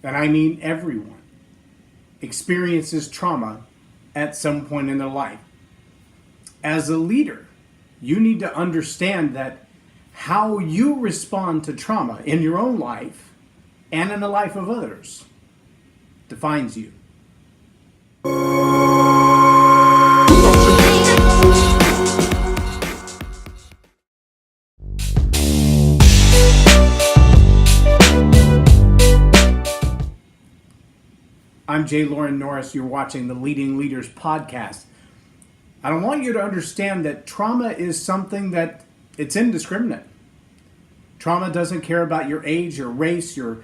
and I mean everyone, experiences trauma at some point in their life. As a leader, you need to understand that how you respond to trauma in your own life and in the life of others defines you. I'm J Loren Norris. You're watching the Leading Leaders podcast. I want you to understand that trauma is something that it's indiscriminate. Trauma doesn't care about your age, your race, your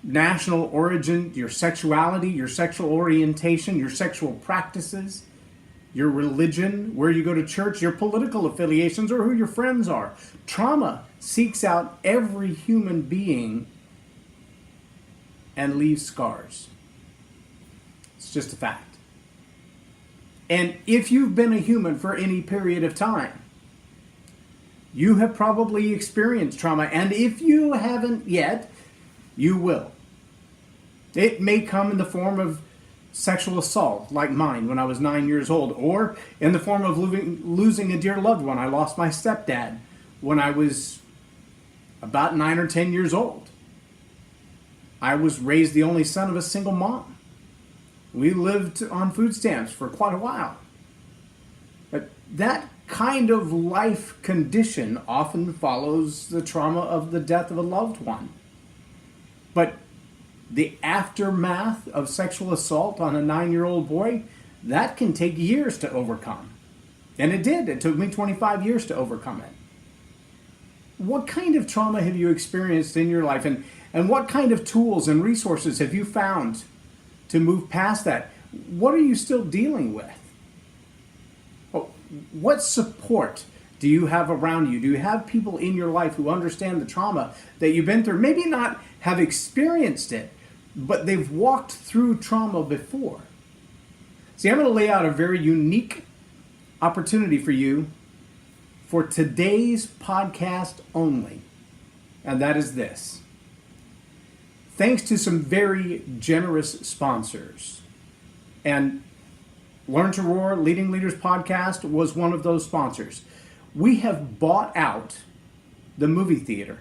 national origin, your sexuality, your sexual orientation, your sexual practices, your religion, where you go to church, your political affiliations, or who your friends are. Trauma seeks out every human being and leaves scars. It's just a fact. And if you've been a human for any period of time, you have probably experienced trauma. And if you haven't yet, you will. It may come in the form of sexual assault, like mine when I was 9 years old, or in the form of losing a dear loved one. I lost my stepdad when I was about 9 or 10 years old. I was raised the only son of a single mom. We lived on food stamps for quite a while. But that kind of life condition often follows the trauma of the death of a loved one. But the aftermath of sexual assault on a 9-year-old boy, that can take years to overcome. And it did. It took me 25 years to overcome it. What kind of trauma have you experienced in your life? And what kind of tools and resources have you found to move past that? What are you still dealing with? What support do you have around you? Do you have people in your life who understand the trauma that you've been through? Maybe not have experienced it, but they've walked through trauma before. See, I'm going to lay out a very unique opportunity for you for today's podcast only, and that is this. Thanks to some very generous sponsors, and Learn to Roar, Leading Leaders podcast was one of those sponsors. We have bought out the movie theater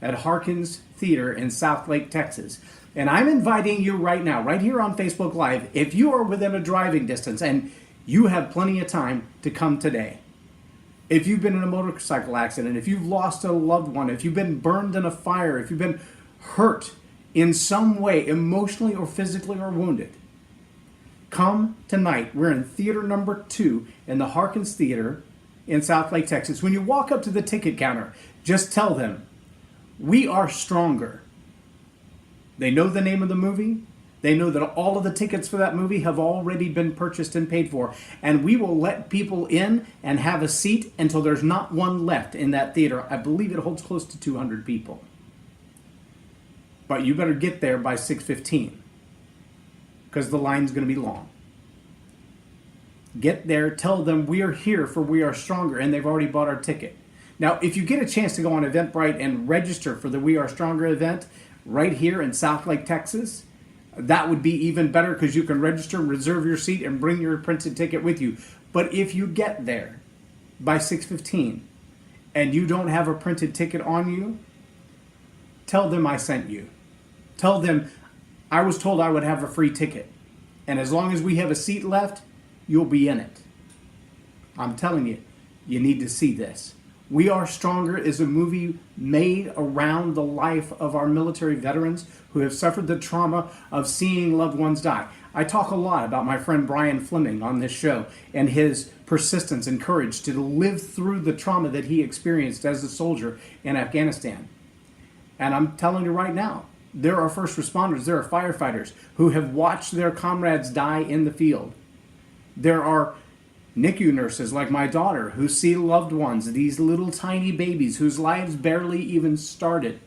at Harkins Theater in Southlake, Texas. And I'm inviting you right now, right here on Facebook Live, if you are within a driving distance and you have plenty of time to come today. If you've been in a motorcycle accident, if you've lost a loved one, if you've been burned in a fire, if you've been hurt in some way, emotionally or physically or wounded, come tonight. We're in theater number 2 in the Harkins Theater in Southlake, Texas. When you walk up to the ticket counter, just tell them, "We are stronger." They know the name of the movie. They know that all of the tickets for that movie have already been purchased and paid for. And we will let people in and have a seat until there's not one left in that theater. I believe it holds close to 200 people. But you better get there by 6:15 because the line's going to be long. Get there, tell them we are here for We Are Stronger, and they've already bought our ticket. Now, if you get a chance to go on Eventbrite and register for the We Are Stronger event right here in Southlake, Texas, that would be even better because you can register, reserve your seat, and bring your printed ticket with you. But if you get there by 6:15 and you don't have a printed ticket on you, tell them I sent you. Tell them I was told I would have a free ticket. And as long as we have a seat left, you'll be in it. I'm telling you, you need to see this. We Are Stronger is a movie made around the life of our military veterans who have suffered the trauma of seeing loved ones die. I talk a lot about my friend Brian Fleming on this show and his persistence and courage to live through the trauma that he experienced as a soldier in Afghanistan. And I'm telling you right now, there are first responders, there are firefighters who have watched their comrades die in the field. There are NICU nurses like my daughter who see loved ones, these little tiny babies whose lives barely even started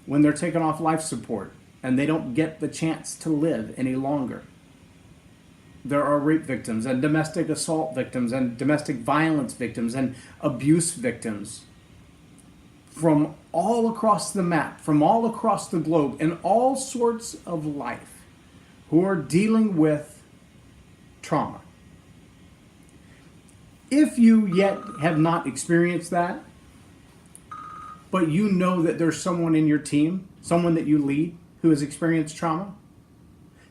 when they're taken off life support and they don't get the chance to live any longer. There are rape victims and domestic assault victims and domestic violence victims and abuse victims. from all across the map, from all across the globe, in all sorts of life, who are dealing with trauma. If you yet have not experienced that, but you know that there's someone in your team, someone that you lead, who has experienced trauma,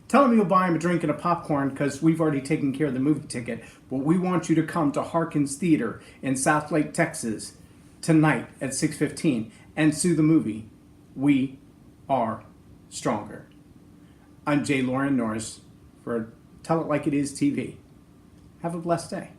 tell them you'll buy him a drink and a popcorn because we've already taken care of the movie ticket. But we want you to come to Harkins Theater in South Lake, Texas tonight at 6:15 and see the movie We Are Stronger. I'm J Loren Norris for Tell It Like It Is TV. Have a blessed day.